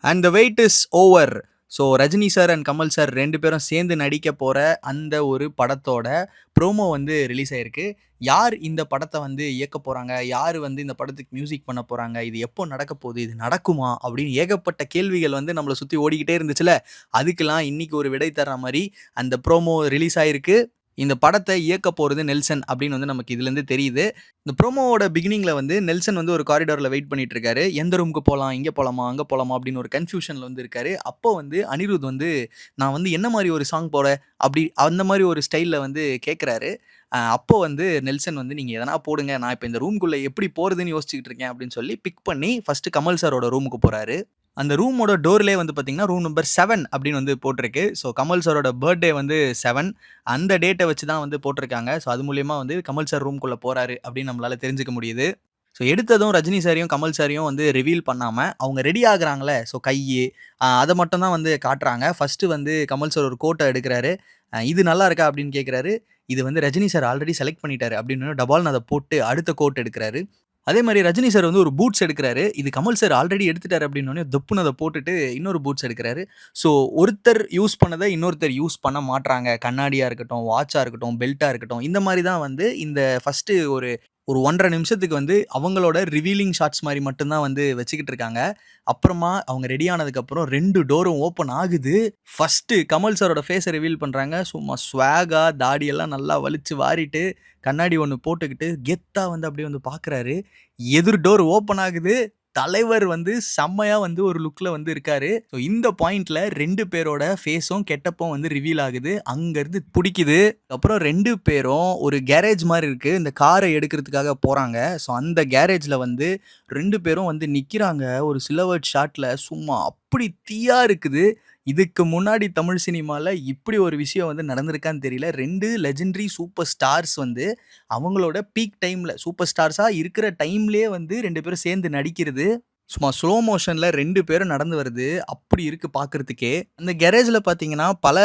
And the wait is over. So Rajini sir and Kamal sir 2 பேரும் சேர்ந்து நடிக்க போற அந்த ஒரு படத்தோட ப்ரோமோ வந்து ரிலீஸ் ஆயிருக்கு. யார் இந்த படத்த வந்து இயக்க போறாங்க? யார் வந்து இந்த படத்துக்கு மியூசிக் பண்ண போறாங்க? இது எப்போ நடக்க போகுது? இது நடக்குமா? அப்படின்னு ஏகப்பட்ட கேள்விகள் வந்து நம்மள சுத்தி ஓடிக்கிட்டே இருந்துச்சுல்ல. அதுக்கெல்லாம் இன்னைக்கு ஒரு விடை தர்ற மாரி அந்த ப்ரோமோ ரிலீஸ் ஆயிருக்கு. இந்த படத்த இயக்க போறது நெல்சன் அப்படின்னு வந்து நமக்கு இதுலேருந்து தெரியுது. இந்த ப்ரோமோவோட பிகினிங்ல வந்து நெல்சன் வந்து ஒரு காரிடார்ல வெயிட் பண்ணிட்டு இருக்காரு. எந்த ரூமுக்கு போலாம்? இங்க போலாமா? அங்க போலாமா? அப்படின்னு ஒரு கன்ஃப்யூஷன்ல வந்து இருக்காரு. அப்போ வந்து அனிருத் வந்து நான் வந்து என்ன மாரி ஒரு சாங் போட அப்படி அந்த மாரி ஒரு ஸ்டைல்ல வந்து கேட்குறாரு. அப்போ வந்து நெல்சன் வந்து நீங்க எதனா போடுங்க. நான் இப்ப இந்த ரூம்க்குள்ள எப்படி போறதுன்னு யோசிச்சுக்கிட்டு இருக்கேன் அப்படின்னு சொல்லி பிக் பண்ணி ஃபர்ஸ்ட் கமல் சாரோட ரூமுக்கு போறாரு. அந்த ரூமோட டோர்லயே வந்து பார்த்தீங்கன்னா, ரூம் நம்பர் 7 அப்படின்னு வந்து போட்டிருக்கு. ஸோ கமல் சாரோட பர்த்டே வந்து 7 அந்த டேட்ட வச்சு தான் வந்து போட்டிருக்காங்க. ஸோ அது மூலியமா வந்து கமல் சார் ரூம்குள்ள போறாரு அப்படின்னு நம்மளால தெரிஞ்சுக்க முடியுது. ஸோ எடுத்ததும் ரஜினி சாரையும், கமல் சாரையும் வந்து ரிவீல் பண்ணாம, அவங்க ரெடி ஆகுறாங்கல்ல, ஸோ கையி அத மட்டும் தான் வந்து காட்டுறாங்க. ஃபர்ஸ்ட்டு வந்து கமல் சார் ஒரு கோட்ட எடுக்குறாரு. "இது நல்லா இருக்கா?" அப்படின்னு கேட்குறாரு. இது வந்து ரஜினி சார் ஆல்ரெடி செலக்ட் பண்ணிட்டாரு அப்படின்னு டபால்னு அத போட்டு அடுத்த கோட் எடுக்குறாரு. அதே மாரி ரஜினி சார் வந்து ஒரு பூட்ஸ் எடுக்குறாரு. இது கமல் சார் ஆல்ரெடி எடுத்துட்டாரு அப்டின்னோனே, தொப்புன்னு அத போட்டுட்டு இன்னொரு பூட்ஸ் எடுக்குறாரு. ஸோ ஒருத்தர் யூஸ் பண்ணத இன்னொருத்தர் யூஸ் பண்ண மாட்றாங்க. கண்ணாடியா இருக்கட்டும், வாட்சா இருக்கட்டும், பெல்ட்டா இருக்கட்டும். இந்த மாரி தான் வந்து இந்த ஃபர்ஸ்ட்டு ஒரு ஒரு 1 1/2 நிமிஷத்துக்கு வந்து அவங்களோட ரிவீலிங் ஷாட்ஸ் மாரி மட்டும் தான் வந்து வச்சுக்கிட்டு இருக்காங்க. அப்புறமா அவங்க ரெடி ஆனதுக்கப்புறம் 2 டோரும் ஓப்பன் ஆகுது. ஃபர்ஸ்ட்டு கமல் சாரோட ஃபேஸ ரிவீல் பண்றாங்க. சும்மா ஸ்வாகா தாடியெல்லாம் நல்லா வலிச்சு வாரிட்டு, கண்ணாடி ஒண்ணு போட்டுக்கிட்டு, கெத்தா வந்து அப்படியே வந்து பார்க்குறாரு. எதிர் டோர் ஓப்பன் ஆகுது. தலைவர் வந்து செம்மையா வந்து ஒரு லுக்ல வந்து இருக்காரு. ஸோ இந்த பாயிண்ட்ல 2 பேரோட ஃபேஸும், கெட்டப்பும் வந்து ரிவீல் ஆகுது. அங்கருந்து புடிக்குது. அப்புறம் 2 பேரும் ஒரு கேரேஜ் மாரி இருக்கு. இந்த கார எடுக்கிறதுக்காக போறாங்க. ஸோ அந்த கேரேஜ்ல வந்து 2 பேரும் வந்து நிக்கிறாங்க. ஒரு சிலோவர்ட் ஷாட்ல சும்மா அப்படி தீயா இருக்குது. இதுக்கு முன்னாடி தமிழ் சினிமால இப்படி ஒரு விஷயம் வந்து நடந்திருக்கான்னு தெரியல. 2 லெஜெண்டரி சூப்பர் ஸ்டார்ஸ் வந்து அவங்களோட பீக் டைம்ல சூப்பர் ஸ்டார்ஸா இருக்கிற டைம்லயே வந்து 2 பேரும் சேர்ந்து நடிக்கிறது. சும்மா ஸ்லோ மோஷன்ல 2 பேரும் நடந்து வருது. அப்படி இருக்கு பார்க்கறதுக்கே. அந்த கேரேஜ்ல பார்த்தீங்கன்னா, பல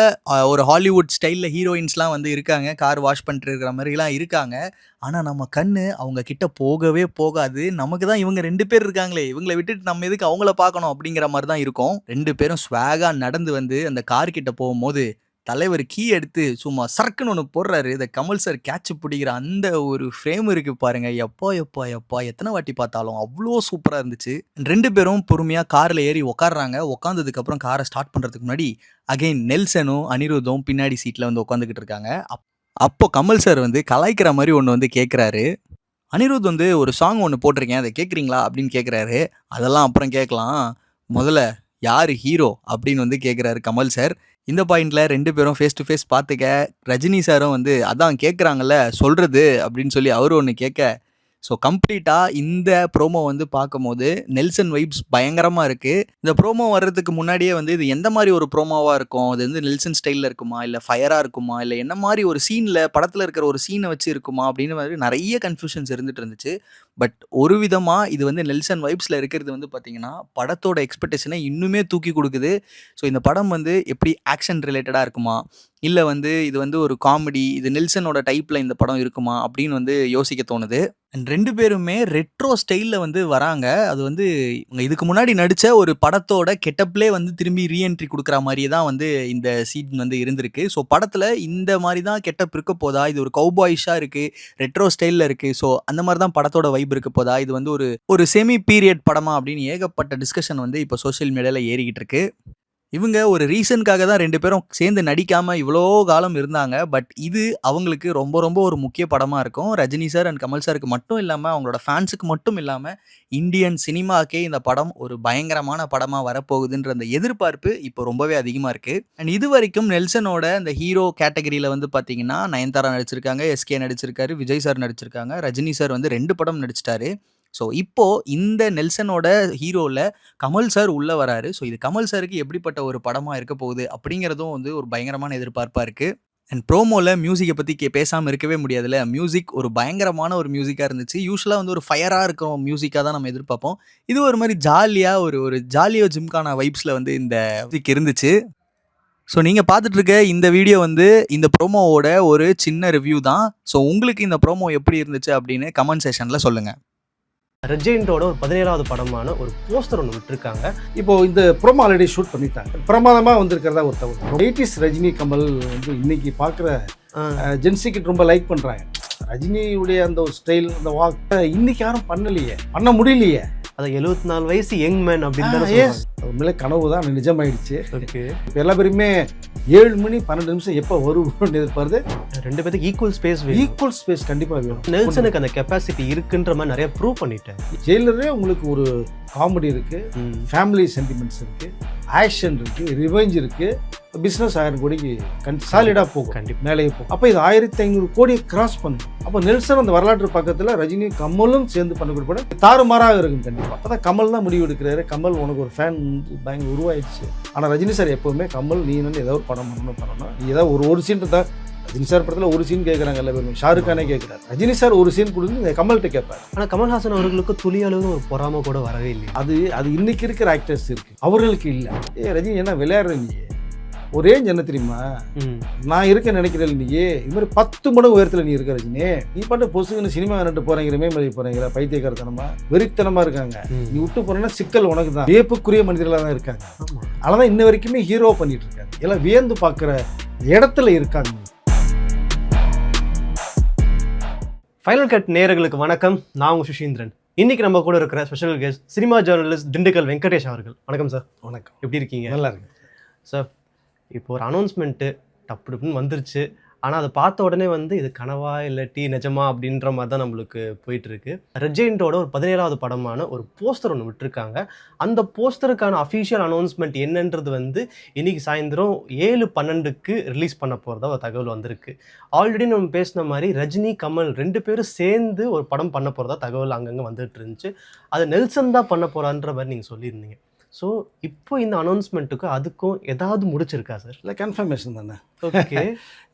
ஒரு ஹாலிவுட் ஸ்டைல்ல ஹீரோயின்ஸ்லாம் வந்து இருக்காங்க. கார் வாஷ் பண்ணிட்டு இருக்கிற மாரிலாம் இருக்காங்க. ஆனா நம்ம கண்ணு அவங்க கிட்ட போகவே போகாது. நமக்கு தான் இவங்க 2 பேர் இருக்காங்களே, இவங்கள விட்டுட்டு நம்ம எதுக்கு அவங்கள பார்க்கணும் அப்படிங்கிற மாரி தான் இருக்கும். 2 பேரும் ஸ்வாகா நடந்து வந்து அந்த கார் கிட்ட போகும்போது தலைவர் கீ எடுத்து சும்மா சரக்குன்னு ஒண்ணு போடுறாரு. இத கமல் சார் கேட்ச் பிடிக்கிற அந்த ஒரு ஃப்ரேம் இருக்கு பாருங்க. எப்பா! எப்பா! எப்பா! எத்தன வாட்டி பார்த்தாலும் அவ்ளோ சூப்பரா இருந்துச்சு. 2 பேரும் பொறுமையா கார்ல ஏறி உட்கார்றாங்க. உட்கார்ந்ததுக்கு அப்புறம் கார ஸ்டார்ட் பண்றதுக்கு முன்னாடி அகைன் நெல்சனும், அனிருத்தும் பின்னாடி சீட்ல வந்து உட்கார்ந்துகிட்டு இருக்காங்க. அப்போ கமல் சார் வந்து கலாய்க்கிற மாரி ஒண்ணு வந்து கேட்கிறாரு. அனிருத் வந்து ஒரு சாங் ஒண்ணு போட்டிருக்கேன். அத கேட்கிறீங்களா? அப்படின்னு கேட்கிறாரு. அதெல்லாம் அப்புறம் கேட்கலாம். முதல்ல யாரு ஹீரோ? அப்படின்னு வந்து கேட்கிறாரு கமல் சார். இந்த பாயிண்ட்ல 2 பேரும் ஃபேஸ் டூ ஃபேஸ் பார்த்துக்க, ரஜினி சாரும் வந்து அதான் கேட்குறாங்கல்ல சொல்றது அப்படின்னு சொல்லி அவரு ஒண்ணு கேட்க, ஸோ கம்ப்ளீட்டா இந்த ப்ரோமோ வந்து பார்க்கும்போது நெல்சன் வைப்ஸ் பயங்கரமா இருக்கு. இந்த ப்ரோமோ வர்றதுக்கு முன்னாடியே வந்து இது எந்த மாரி ஒரு ப்ரோமோவா இருக்கும்? அது வந்து நெல்சன் ஸ்டைல்ல இருக்குமா? இல்ல ஃபயரா இருக்குமா? இல்ல என்ன மாரி ஒரு சீன்ல படத்துல இருக்கிற ஒரு சீன வச்சு இருக்குமா? அப்படின்னு மாதிரி நெறைய கன்ஃப்யூஷன்ஸ் இருந்துட்டு இருந்துச்சு. பட் ஒரு விதமா இது வந்து நெல்சன் வைப்ஸ்ல இருக்கிறது வந்து பார்த்தீங்கன்னா, படத்தோட எக்ஸ்பெக்டேஷன இன்னுமே தூக்கி குடுக்குது. ஸோ இந்த படம் வந்து எப்படி ஆக்ஷன் ரிலேட்டடா இருக்குமா? இல்ல வந்து இது வந்து ஒரு காமெடி, இது நெல்சனோட டைப்ல இந்த படம் இருக்குமா? அப்படின்னு வந்து யோசிக்க தோணுது. அண்ட் 2 பேருமே ரெட்ரோ ஸ்டைல்ல வந்து வராங்க. அது வந்து இவங்க இதுக்கு முன்னாடி நடிச்ச ஒரு படத்தோட கெட்டப்லயே வந்து திரும்பி ரீஎன்ட்ரி குடுக்குற மாரியே தான் வந்து இந்த சீன் வந்து இருந்திருக்கு. ஸோ படத்துல இந்த மாரி தான் கெட்டப் இருக்க போதா? இது ஒரு கவ்பாயிஷா இருக்கு. ரெட்ரோ ஸ்டைல்ல இருக்கு. ஸோ அந்த மாரி தான் படத்தோட வைப் இருக்க போதா? இது வந்து ஒரு ஒரு செமி பீரியட் படமா? அப்படின்னு ஏகப்பட்ட டிஸ்கஷன் வந்து இப்போ சோசியல் மீடியால ஏறிக்கிட்டு இருக்கு. இவங்க ஒரு ரீசனுக்காக தான் 2 பேரும் சேர்ந்து நடிக்காம இவ்வளோ காலம் இருந்தாங்க. பட் இது அவங்களுக்கு ரொம்ப ரொம்ப ஒரு முக்கிய படமா இருக்கும். ரஜினி சார் அண்ட் கமல் சாருக்கு மட்டும் இல்லாம, அவங்களோட ஃபேன்ஸுக்கு மட்டும் இல்லாம, இந்தியன் சினிமாக்கே இந்த படம் ஒரு பயங்கரமான படமா வரப்போகுதுன்ற அந்த எதிர்பார்ப்பு இப்போ ரொம்பவே அதிகமா இருக்கு. அண்ட் இதுவரைக்கும் நெல்சனோட அந்த ஹீரோ கேட்டகரியில வந்து பார்த்தீங்கன்னா, நயன்தாரா நடிச்சிருக்காங்க, எஸ்கே நடிச்சிருக்காரு, விஜய் சார் நடிச்சிருக்காங்க, ரஜினி சார் வந்து 2 படம் நடிச்சிட்டாரு. ஸோ இப்போ இந்த நெல்சனோட ஹீரோல கமல் சார் உள்ள வராரு. ஸோ இது கமல் சாருக்கு எப்படிப்பட்ட ஒரு படமா இருக்க போகுது அப்படிங்கிறதும் வந்து ஒரு பயங்கரமான எதிர்பார்ப்பா இருக்கு. அண்ட் ப்ரோமோல மியூசிக்க பத்தி பேசாம இருக்கவே முடியாதுல்ல. மியூசிக் ஒரு பயங்கரமான ஒரு மியூசிக்கா இருந்துச்சு. யூசுவலா வந்து ஒரு ஃபயரா இருக்கும் மியூசிக்கா தான் நம்ம எதிர்பார்ப்போம். இது ஒரு மாரி ஜாலியா ஒரு ஒரு ஜாலியோ ஜிம்கானா வைப்ஸ்ல வந்து இந்த மியூசிக் இருந்துச்சு. ஸோ நீங்க பார்த்துட்டு இருக்க இந்த வீடியோ வந்து இந்த ப்ரோமோவோட ஒரு சின்ன ரிவ்யூ தான். ஸோ உங்களுக்கு இந்த ப்ரோமோ எப்படி இருந்துச்சு அப்படின்னு கமெண்ட் செக்ஷன்ல சொல்லுங்க. ரெஜெண்டோட ஒரு 17வது படமான ஒரு போஸ்டர் ஒன்று விட்டுருக்காங்க. இப்போ இந்த ப்ரோமோ ஆல்ரெடி ஷூட் பண்ணிட்டாங்க. பிரமாதமாக வந்திருக்கிறதா ஒரு தகவல். 80s ரஜினி கமல் வந்து இன்னைக்கு பார்க்குற ஜென்சிக்கு ரொம்ப லைக் பண்ணுறாங்க. ரஜினியுடைய அந்த ஒரு ஸ்டைல், அந்த வாக் இன்னைக்கு யாரும் பண்ணலையே, பண்ண முடியலையே. அதை 74 வயசு யங் மேன் அப்படின்னு உண்மையிலே கனவு தான் நிஜமாயிடுச்சு. ஓகே, இப்போ எல்லா பேருமே 7 மணி 12 நிமிஷம் எப்போ வருவோம்னு எதிர்பார்த்து. 2 பேருக்கு ஈக்குவல் ஸ்பேஸ் கண்டிப்பாக வேணும். நெல்சனுக்கு அந்த கெப்பாசிட்டி இருக்குன்ற மாதிரி நிறைய ப்ரூவ் பண்ணிட்டேன். ஜெயிலரே உங்களுக்கு ஒரு காமெடி இருக்கு, ஃபேமிலி சென்டிமெண்ட்ஸ் இருக்கு, ஆக்ஷன் இருக்கு, ரிவெஞ்ச் இருக்கு, பிஸ்னஸ் 1000 கோடிக்கு சாலிடாக போகும், கண்டிப்பாக மேலே போகும். அப்போ இது 1500 கோடியை கிராஸ் பண்ணும். அப்போ நெல்சன் அந்த வரலாற்று பக்கத்தில் ரஜினி கமலும் சேர்ந்து பண்ணக்கூடிய படம் தாறுமாறாக இருக்கும் கண்டிப்பாக. அப்போ தான் கமல் தான் முடிவு எடுக்கிறாரு. கமல் உனக்கு ஒரு ஃபேன் பயங்கர உருவாயிடுச்சு. ஆனால் ரஜினி சார் எப்போவுமே கமல் நீ ஏதோ ஒரு படம் பண்ணணும், நீ ஏதாவது ஒரு சீன் தான். ரஜினி சார் படத்தில் ஒரு சீன் கேட்குறாங்க எல்லா பேருமே, ஷாருக் கானே கேட்குறாரு. ரஜினி சார் ஒரு சீன் கொடுத்து கமல்கிட்ட கேட்பார். ஆனால் கமல்ஹாசன் அவர்களுக்கு துளி அளவு ஒரு பொறாம கூட வரவே இல்லை. அது இன்னைக்கு இருக்கிற ஆக்டர்ஸ் இருக்கு, அவர்களுக்கு இல்லை. ரஜினி என்ன விளையாடுற நீ ஒரே என்ன தெரியுமா, நான் இருக்க நினைக்கிறேன் நீயே இது மாதிரி 10 மடங்கு உயரத்தில் நீ இருக்க ரஜினி. நீ பாட்டு பொசுக்குன்னு சினிமா விளையாட்டு போறீங்கிற மேம்படி போறீங்களா, பைத்தியக்காரத்தனமா வெறித்தனமா இருக்காங்க. நீ விட்டு போறேன்னா சிக்கல் உனக்கு தான். வியப்புக்குரிய மனிதர்களாக தான் இருக்காங்க. அதனால இன்ன வரைக்குமே ஹீரோ பண்ணிட்டு இருக்காங்க. எல்லாம் வியந்து பார்க்குற இடத்துல இருக்காங்க. ஃபைனல் கட் நேயர்களுக்கு வணக்கம். நான் உங்க சுஷீந்திரன். இன்னைக்கு நம்ம கூட இருக்கிற special guest cinema journalist Dindigul Venkatesh அவர்கள். வணக்கம் சார். வணக்கம். எப்படி இருக்கீங்க? நல்லா இருக்கு சார். இப்போ ஒரு அனௌன்ஸ்மெண்ட்டு டப்புன்னு வந்துருச்சு. ஆனால் அதை பார்த்த உடனே இது கனவா இல்லாட்டி நிஜமா அப்படின்ற மாதிரி தான் நம்மளுக்கு போயிட்டுருக்கு. ரெஜெண்டோட ஒரு 17வது படமான ஒரு போஸ்டர் ஒன்று விட்டுருக்காங்க. அந்த போஸ்டருக்கான அஃபீஷியல் அனௌன்ஸ்மெண்ட் என்னன்றது இன்னைக்கு சாயந்தரம் 7:12க்கு ரிலீஸ் பண்ண போகிறதா ஒரு தகவல் வந்திருக்கு. ஆல்ரெடி நம்ம பேசின மாதிரி ரஜினி கமல் 2 பேரும் சேர்ந்து ஒரு படம் பண்ண போகிறதா தகவல் அங்கங்கே வந்துட்டு இருந்துச்சு. அது நெல்சன் தான் பண்ண போகிறான்ற மாதிரி நீங்கள் சொல்லியிருந்தீங்க. ஸோ இப்போ இந்த அனௌன்ஸ்மெண்ட்டுக்கு அதுக்கும் ஏதாவது முடிச்சிருக்கா சார்? இல்லை, கன்ஃபர்மேஷன் தானே. ஓகே.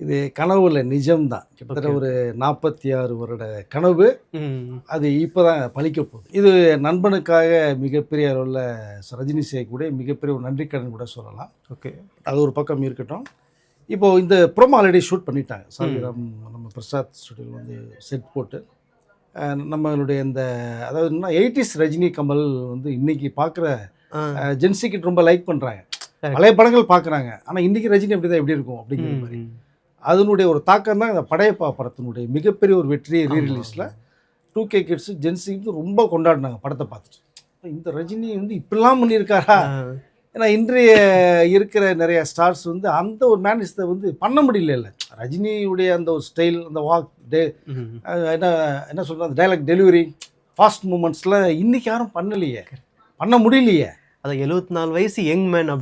இது கனவு இல்லை, நிஜம்தான். கிட்டத்தட்ட ஒரு 46 வருட கனவு. அது இப்போ தான் பழிக்க போகுது. இது நண்பனுக்காக மிகப்பெரிய அளவில் ரஜினி செய்யக்கூடிய மிகப்பெரிய ஒரு நன்றிக்கடன் கூட சொல்லலாம். ஓகே, அது ஒரு பக்கம் இருக்கட்டும். இப்போது இந்த ப்ரோமோ ஆல்ரெடி ஷூட் பண்ணிட்டாங்க. சாலிகிராம் நம்ம பிரசாத் ஸ்டுடியோவில் செட் போட்டு நம்மளுடைய இந்த அதாவது 80s ரஜினி கமல் இன்னைக்கு பார்க்குற ஜென்சிக்கு ரொம்ப லைக் பண்ணுறாங்க. பழைய படங்கள் பார்க்குறாங்க. ஆனால் இன்றைக்கி ரஜினி அப்படி தான் எப்படி இருக்கும் அப்படிங்கிற மாதிரி அதனுடைய ஒரு தாக்கம் தான் இந்த படையப்பா படத்தினுடைய மிகப்பெரிய ஒரு வெற்றியை ரீரிலீஸில் 2K கிட்ஸு ஜென்சி ரொம்ப கொண்டாடினாங்க படத்தை பார்த்துட்டு. இந்த ரஜினி இப்படிலாம் பண்ணியிருக்காரா. ஏன்னா இன்றைய இருக்கிற நிறைய ஸ்டார்ஸ் அந்த ஒரு மேனேஜத்தை பண்ண முடியல. ரஜினியுடைய அந்த ஒரு ஸ்டைல், அந்த வாக் என்ன சொல்கிறது, அந்த டைலாக் டெலிவரி, ஃபாஸ்ட் மூமெண்ட்ஸில் இன்றைக்கி யாரும் பண்ணலையே, பண்ண முடியலையே. அதை 74 வயசு யங் மேன் அப்படி